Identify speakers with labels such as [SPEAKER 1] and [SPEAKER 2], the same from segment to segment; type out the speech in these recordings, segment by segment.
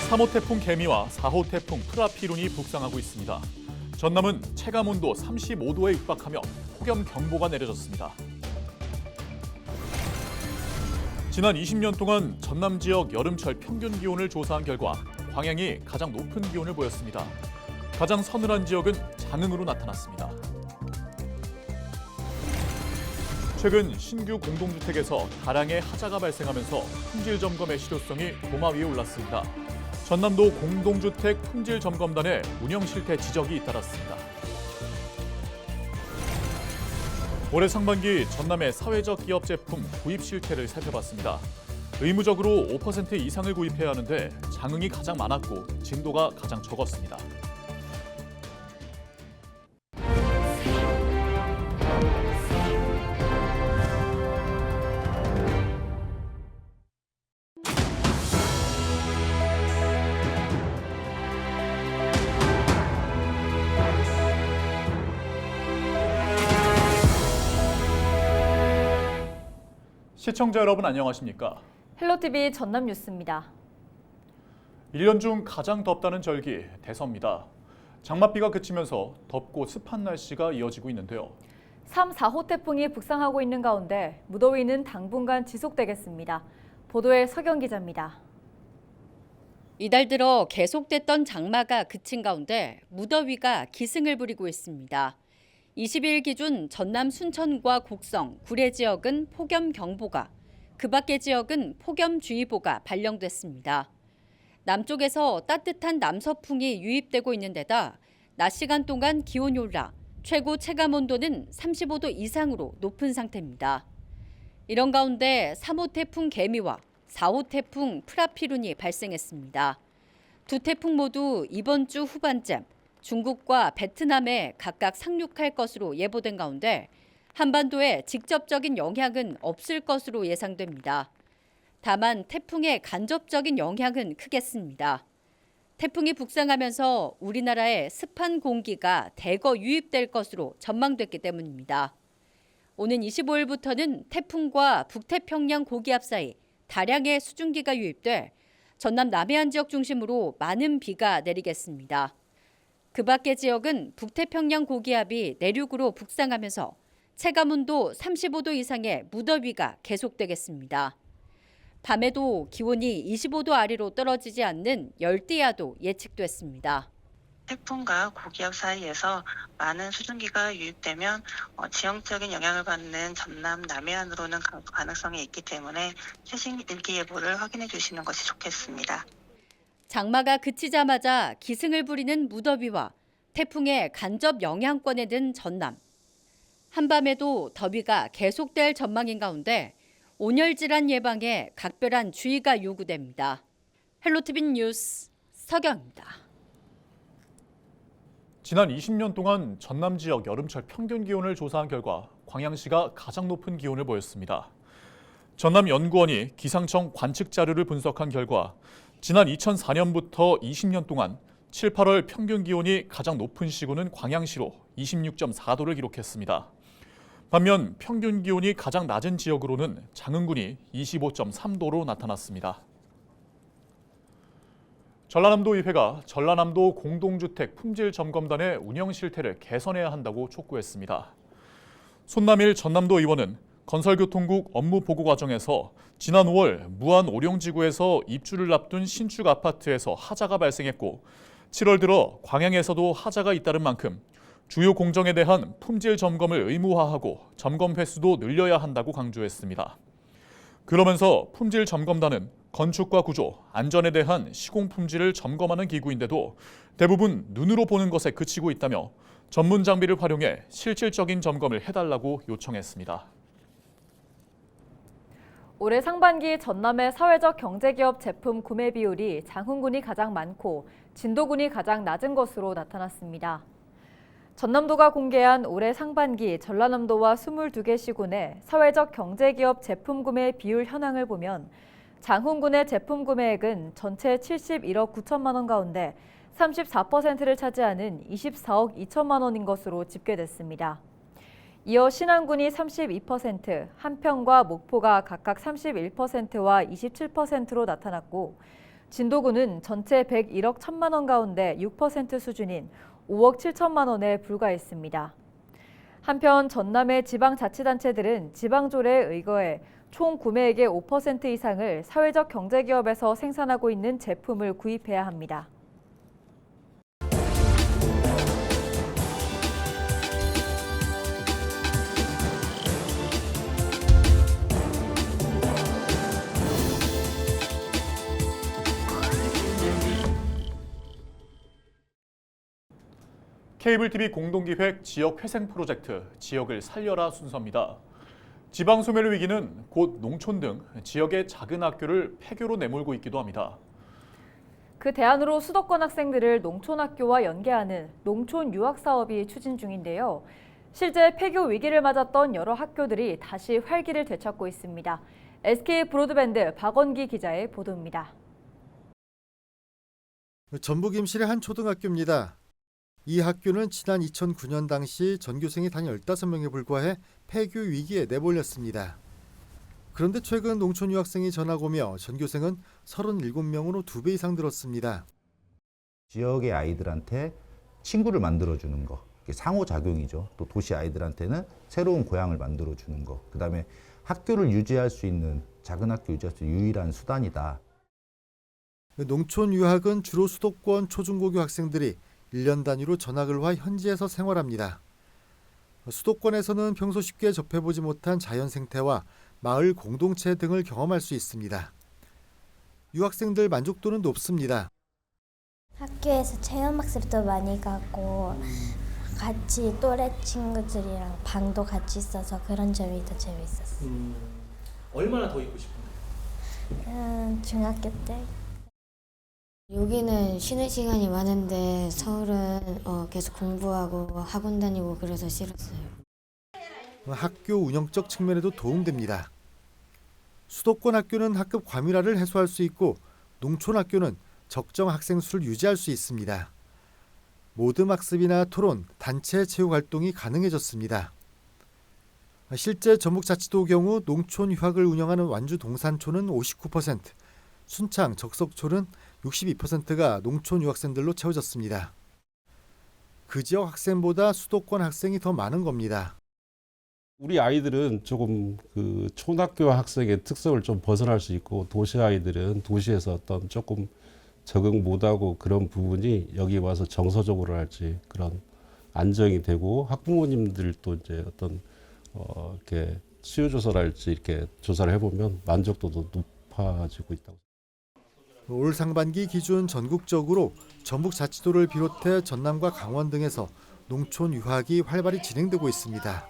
[SPEAKER 1] 3호 태풍 개미와 4호 태풍 프라피룬이 북상하고 있습니다. 전남은 체감온도 35도에 육박하며 폭염경보가 내려졌습니다. 지난 20년 동안 전남 지역 여름철 평균 기온을 조사한 결과 광양이 가장 높은 기온을 보였습니다. 가장 서늘한 지역은 장흥으로 나타났습니다. 최근 신규 공동주택에서 다량의 하자가 발생하면서 품질 점검의 실효성이 도마 위에 올랐습니다. 전남도 공동주택 품질점검단의 운영 실태 지적이 잇따랐습니다. 올해 상반기 전남의 사회적 기업 제품 구입 실태를 살펴봤습니다. 의무적으로 5% 이상을 구입해야 하는데 장흥이 가장 많았고 진도가 가장 적었습니다. 시청자 여러분 안녕하십니까?
[SPEAKER 2] 헬로티비 전남 뉴스입니다.
[SPEAKER 1] 1년 중 가장 덥다는 절기 대서입니다. 장맛비가 그치면서 덥고 습한 날씨가 이어지고 있는데요.
[SPEAKER 2] 3, 4호 태풍이 북상하고 있는 가운데 무더위는 당분간 지속되겠습니다. 보도에 서경 기자입니다.
[SPEAKER 3] 이달 들어 계속됐던 장마가 그친 가운데 무더위가 기승을 부리고 있습니다. 20일 기준 전남 순천과 곡성, 구례 지역은 폭염경보가, 그 밖의 지역은 폭염주의보가 발령됐습니다. 남쪽에서 따뜻한 남서풍이 유입되고 있는 데다 낮 시간 동안 기온이 올라 최고 체감온도는 35도 이상으로 높은 상태입니다. 이런 가운데 3호 태풍 개미와 4호 태풍 프라피룬이 발생했습니다. 두 태풍 모두 이번 주 후반쯤 중국과 베트남에 각각 상륙할 것으로 예보된 가운데 한반도에 직접적인 영향은 없을 것으로 예상됩니다. 다만 태풍의 간접적인 영향은 크겠습니다. 태풍이 북상하면서 우리나라에 습한 공기가 대거 유입될 것으로 전망됐기 때문입니다. 오는 25일부터는 태풍과 북태평양 고기압 사이 다량의 수증기가 유입돼 전남 남해안 지역 중심으로 많은 비가 내리겠습니다. 그 밖의 지역은 북태평양 고기압이 내륙으로 북상하면서 체감온도 35도 이상의 무더위가 계속되겠습니다. 밤에도 기온이 25도 아래로 떨어지지 않는 열대야도 예측됐습니다.
[SPEAKER 4] 태풍과 고기압 사이에서 많은 수증기가 유입되면 지형적인 영향을 받는 전남 남해안으로는 가능성이 있기 때문에 최신 일기예보를 확인해 주시는 것이 좋겠습니다.
[SPEAKER 3] 장마가 그치자마자 기승을 부리는 무더위와 태풍의 간접 영향권에 든 전남. 한밤에도 더위가 계속될 전망인 가운데 온열 질환 예방에 각별한 주의가 요구됩니다. 헬로티비 뉴스 서경입니다.
[SPEAKER 1] 지난 20년 동안 전남 지역 여름철 평균 기온을 조사한 결과 광양시가 가장 높은 기온을 보였습니다. 전남연구원이 기상청 관측 자료를 분석한 결과 지난 2004년부터 20년 동안 7, 8월 평균 기온이 가장 높은 시군은 광양시로 26.4도를 기록했습니다. 반면 평균 기온이 가장 낮은 지역으로는 장흥군이 25.3도로 나타났습니다. 전라남도의회가 전라남도 공동주택 품질점검단의 운영 실태를 개선해야 한다고 촉구했습니다. 손남일 전남도 의원은 건설교통국 업무보고 과정에서 지난 5월 무안 오룡지구에서 입주를 앞둔 신축 아파트에서 하자가 발생했고 7월 들어 광양에서도 하자가 잇따른 만큼 주요 공정에 대한 품질 점검을 의무화하고 점검 횟수도 늘려야 한다고 강조했습니다. 그러면서 품질 점검단은 건축과 구조, 안전에 대한 시공 품질을 점검하는 기구인데도 대부분 눈으로 보는 것에 그치고 있다며 전문 장비를 활용해 실질적인 점검을 해달라고 요청했습니다.
[SPEAKER 2] 올해 상반기 전남의 사회적 경제기업 제품 구매 비율이 장흥군이 가장 많고 진도군이 가장 낮은 것으로 나타났습니다. 전남도가 공개한 올해 상반기 전라남도와 22개 시군의 사회적 경제기업 제품 구매 비율 현황을 보면 장흥군의 제품 구매액은 전체 71억 9천만 원 가운데 34%를 차지하는 24억 2천만 원인 것으로 집계됐습니다. 이어 신안군이 32%, 한평과 목포가 각각 31%와 27%로 나타났고 진도군은 전체 101억 1천만 원 가운데 6% 수준인 5억 7천만 원에 불과했습니다. 한편 전남의 지방자치단체들은 지방조례에 의거해 총 구매액의 5% 이상을 사회적 경제기업에서 생산하고 있는 제품을 구입해야 합니다.
[SPEAKER 1] 케이블 TV 공동기획 지역회생 프로젝트 지역을 살려라 순서입니다. 지방 소멸 위기는 곧 농촌 등 지역의 작은 학교를 폐교로 내몰고 있기도 합니다.
[SPEAKER 2] 그 대안으로 수도권 학생들을 농촌 학교와 연계하는 농촌 유학 사업이 추진 중인데요. 실제 폐교 위기를 맞았던 여러 학교들이 다시 활기를 되찾고 있습니다. SK 브로드밴드 박원기 기자의 보도입니다.
[SPEAKER 5] 전북 임실의 한 초등학교입니다. 이 학교는 지난 2009년 당시 전교생이 단 15명에 불과해 폐교 위기에 내몰렸습니다. 그런데 최근 농촌 유학생이 전학 오며 전교생은 37명으로 2배 이상 늘었습니다.
[SPEAKER 6] 지역의 아이들한테 친구를 만들어주는 거, 상호작용이죠. 또 도시 아이들한테는 새로운 고향을 만들어주는 거, 그다음에 학교를 유지할 수 있는, 작은 학교 유지할 수 있는 유일한 수단이다.
[SPEAKER 5] 농촌 유학은 주로 수도권 초중고교 학생들이 1년 단위로 전학을 와 현지에서 생활합니다. 수도권에서는 평소 쉽게 접해보지 못한 자연 생태와 마을 공동체 등을 경험할 수 있습니다. 유학생들 만족도는 높습니다.
[SPEAKER 7] 학교에서 체험학습도 많이 가고 같이 또래 친구들이랑 방도 같이 있어서 그런 점이 더 재밌었어요.
[SPEAKER 8] 얼마나 더 있고 싶은데?
[SPEAKER 7] 중학교 때.
[SPEAKER 9] 여기는 쉬는 시간이 많은데 서울은 계속 공부하고 학원 다니고 그래서 싫었어요.
[SPEAKER 5] 학교 운영적 측면에도 도움됩니다. 수도권 학교는 학급 과밀화를 해소할 수 있고 농촌 학교는 적정 학생 수를 유지할 수 있습니다. 모듬 학습이나 토론, 단체 체육 활동이 가능해졌습니다. 실제 전북자치도 경우 농촌 유학을 운영하는 완주 동산초는 59%, 순창 적석초는 62%가 농촌 유학생들로 채워졌습니다. 그 지역 학생보다 수도권 학생이 더 많은 겁니다.
[SPEAKER 10] 우리 아이들은 조금 그 촌학교 학생의 특성을 좀 벗어날 수 있고 도시 아이들은 도시에서 어떤 조금 적응 못하고 그런 부분이 여기 와서 정서적으로 할지 그런 안정이 되고 학부모님들도 이제 어떤 이렇게 수요 조사랄지 이렇게 조사를 해보면 만족도도 높아지고 있다고.
[SPEAKER 5] 올 상반기 기준 전국적으로 전북자치도를 비롯해 전남과 강원 등에서 농촌 유학이 활발히 진행되고 있습니다.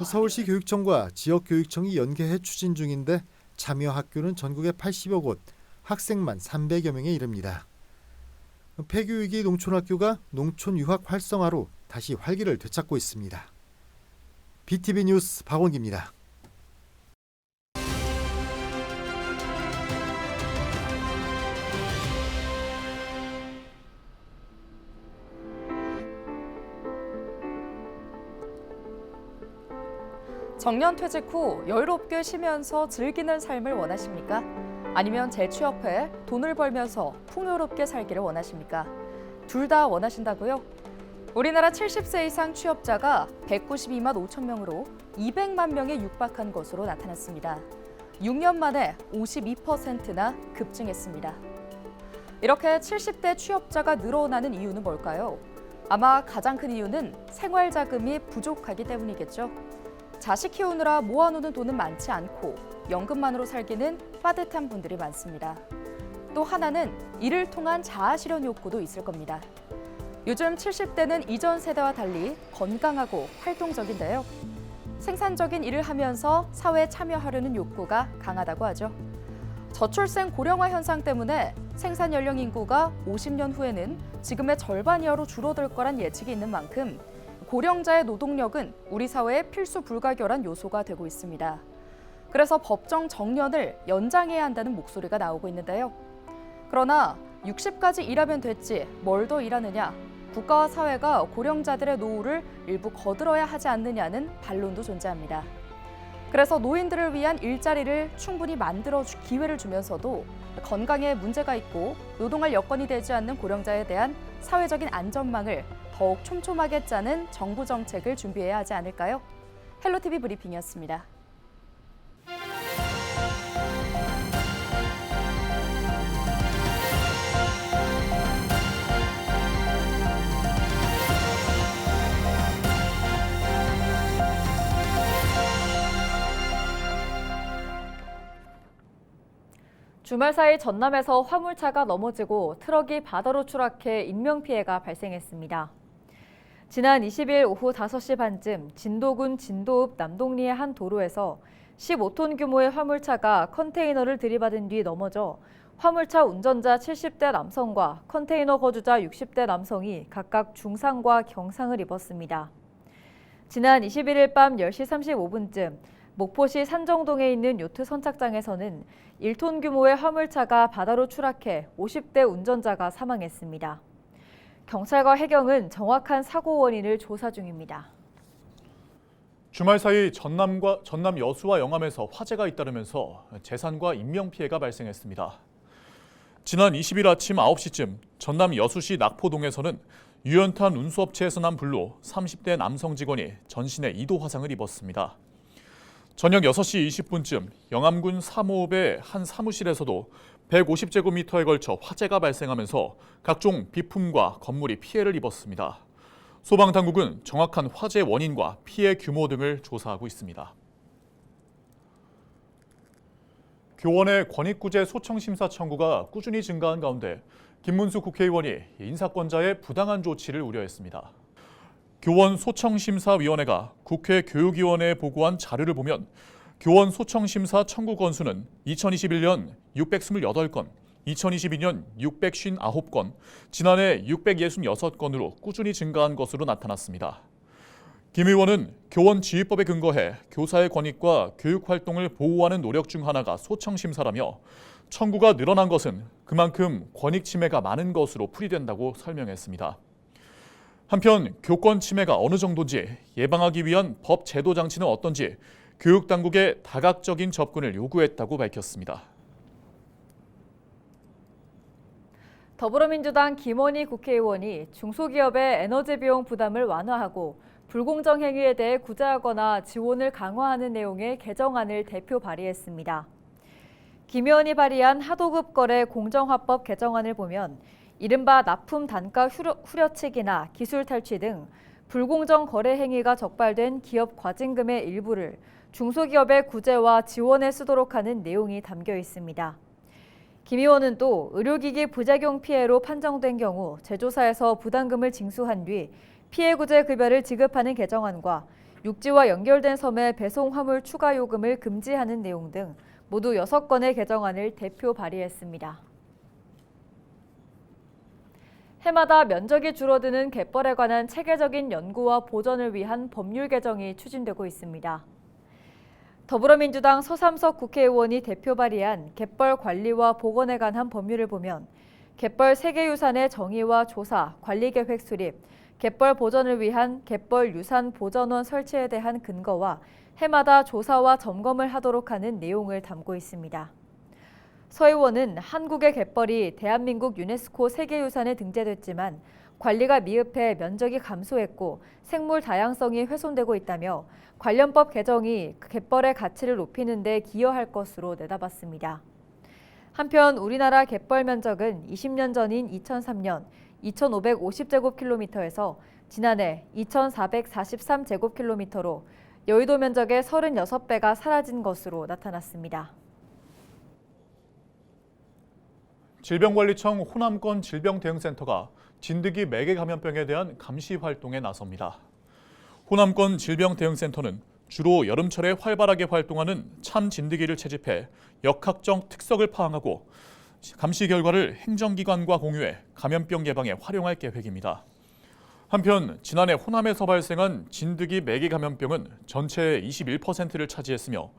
[SPEAKER 5] 서울시 교육청과 지역교육청이 연계해 추진 중인데 참여 학교는 전국에 80여 곳, 학생만 300여 명에 이릅니다. 폐교위기 농촌학교가 농촌 유학 활성화로 다시 활기를 되찾고 있습니다. BTV 뉴스 박원기입니다.
[SPEAKER 2] 정년 퇴직 후 여유롭게 쉬면서 즐기는 삶을 원하십니까? 아니면 재취업해 돈을 벌면서 풍요롭게 살기를 원하십니까? 둘 다 원하신다고요? 우리나라 70세 이상 취업자가 192만 5천 명으로 200만 명에 육박한 것으로 나타났습니다. 6년 만에 52%나 급증했습니다. 이렇게 70대 취업자가 늘어나는 이유는 뭘까요? 아마 가장 큰 이유는 생활자금이 부족하기 때문이겠죠. 자식 키우느라 모아놓는 돈은 많지 않고 연금만으로 살기는 빠듯한 분들이 많습니다. 또 하나는 이를 통한 자아실현 욕구도 있을 겁니다. 요즘 70대는 이전 세대와 달리 건강하고 활동적인데요. 생산적인 일을 하면서 사회에 참여하려는 욕구가 강하다고 하죠. 저출생 고령화 현상 때문에 생산 연령 인구가 50년 후에는 지금의 절반 이하로 줄어들 거란 예측이 있는 만큼 고령자의 노동력은 우리 사회의 필수 불가결한 요소가 되고 있습니다. 그래서 법정 정년을 연장해야 한다는 목소리가 나오고 있는데요. 그러나 60까지 일하면 됐지 뭘 더 일하느냐?
[SPEAKER 11] 국가와 사회가 고령자들의 노후를 일부 거들어야 하지 않느냐는 반론도 존재합니다. 그래서 노인들을 위한 일자리를 충분히 만들어줄 기회를 주면서도 건강에 문제가 있고 노동할 여건이 되지 않는 고령자에 대한 사회적인 안전망을 더욱 촘촘하게 짜는 정부 정책을 준비해야 하지 않을까요? 헬로티비 브리핑이었습니다.
[SPEAKER 2] 주말 사이 전남에서 화물차가 넘어지고 트럭이 바다로 추락해 인명피해가 발생했습니다. 지난 20일 오후 5시 반쯤 진도군 진도읍 남동리의 한 도로에서 15톤 규모의 화물차가 컨테이너를 들이받은 뒤 넘어져 화물차 운전자 70대 남성과 컨테이너 거주자 60대 남성이 각각 중상과 경상을 입었습니다. 지난 21일 밤 10시 35분쯤 목포시 산정동에 있는 요트 선착장에서는 1톤 규모의 화물차가 바다로 추락해 50대 운전자가 사망했습니다. 경찰과 해경은 정확한 사고 원인을 조사 중입니다.
[SPEAKER 1] 주말 사이 전남 여수와 영암에서 화재가 잇따르면서 재산과 인명피해가 발생했습니다. 지난 20일 아침 9시쯤 전남 여수시 낙포동에서는 유연탄 운수업체에서 난 불로 30대 남성 직원이 전신에 2도 화상을 입었습니다. 저녁 6시 20분쯤 영암군 삼호읍의 한 사무실에서도 150제곱미터에 걸쳐 화재가 발생하면서 각종 비품과 건물이 피해를 입었습니다. 소방당국은 정확한 화재 원인과 피해 규모 등을 조사하고 있습니다. 교원의 권익구제 소청심사 청구가 꾸준히 증가한 가운데 김문수 국회의원이 인사권자의 부당한 조치를 우려했습니다. 교원 소청심사위원회가 국회 교육위원회에 보고한 자료를 보면 교원 소청심사 청구 건수는 2021년 628건, 2022년 659건, 지난해 666건으로 꾸준히 증가한 것으로 나타났습니다. 김 의원은 교원 지휘법에 근거해 교사의 권익과 교육활동을 보호하는 노력 중 하나가 소청심사라며 청구가 늘어난 것은 그만큼 권익 침해가 많은 것으로 풀이된다고 설명했습니다. 한편 교권 침해가 어느 정도인지 예방하기 위한 법 제도 장치는 어떤지 교육당국에 다각적인 접근을 요구했다고 밝혔습니다.
[SPEAKER 2] 더불어민주당 김원희 국회의원이 중소기업의 에너지 비용 부담을 완화하고 불공정 행위에 대해 구제하거나 지원을 강화하는 내용의 개정안을 대표 발의했습니다. 김 의원이 발의한 하도급 거래 공정화법 개정안을 보면 이른바 납품 단가 후려치기나 기술 탈취 등 불공정 거래 행위가 적발된 기업 과징금의 일부를 중소기업의 구제와 지원에 쓰도록 하는 내용이 담겨 있습니다. 김 의원은 또 의료기기 부작용 피해로 판정된 경우 제조사에서 부담금을 징수한 뒤 피해 구제 급여를 지급하는 개정안과 육지와 연결된 섬의 배송 화물 추가 요금을 금지하는 내용 등 모두 6건의 개정안을 대표 발의했습니다. 해마다 면적이 줄어드는 갯벌에 관한 체계적인 연구와 보전을 위한 법률 개정이 추진되고 있습니다. 더불어민주당 서삼석 국회의원이 대표 발의한 갯벌 관리와 복원에 관한 법률을 보면 갯벌 세계유산의 정의와 조사, 관리계획 수립, 갯벌 보전을 위한 갯벌 유산 보전원 설치에 대한 근거와 해마다 조사와 점검을 하도록 하는 내용을 담고 있습니다. 서 의원은 한국의 갯벌이 대한민국 유네스코 세계유산에 등재됐지만 관리가 미흡해 면적이 감소했고 생물 다양성이 훼손되고 있다며 관련법 개정이 갯벌의 가치를 높이는 데 기여할 것으로 내다봤습니다. 한편 우리나라 갯벌 면적은 20년 전인 2003년 2,550제곱킬로미터에서 지난해 2,443제곱킬로미터로 여의도 면적의 36배가 사라진 것으로 나타났습니다.
[SPEAKER 1] 질병관리청 호남권 질병대응센터가 진드기 매개 감염병에 대한 감시 활동에 나섭니다. 호남권 질병대응센터는 주로 여름철에 활발하게 활동하는 참 진드기를 채집해 역학적 특성을 파악하고 감시 결과를 행정기관과 공유해 감염병 예방에 활용할 계획입니다. 한편 지난해 호남에서 발생한 진드기 매개 감염병은 전체의 21%를 차지했으며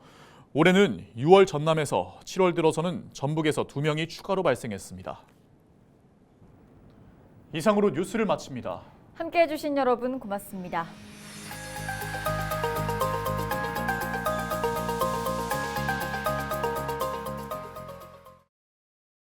[SPEAKER 1] 올해는 6월 전남에서 7월 들어서는 전북에서 2명이 추가로 발생했습니다. 이상으로 뉴스를 마칩니다.
[SPEAKER 2] 함께해 주신 여러분 고맙습니다.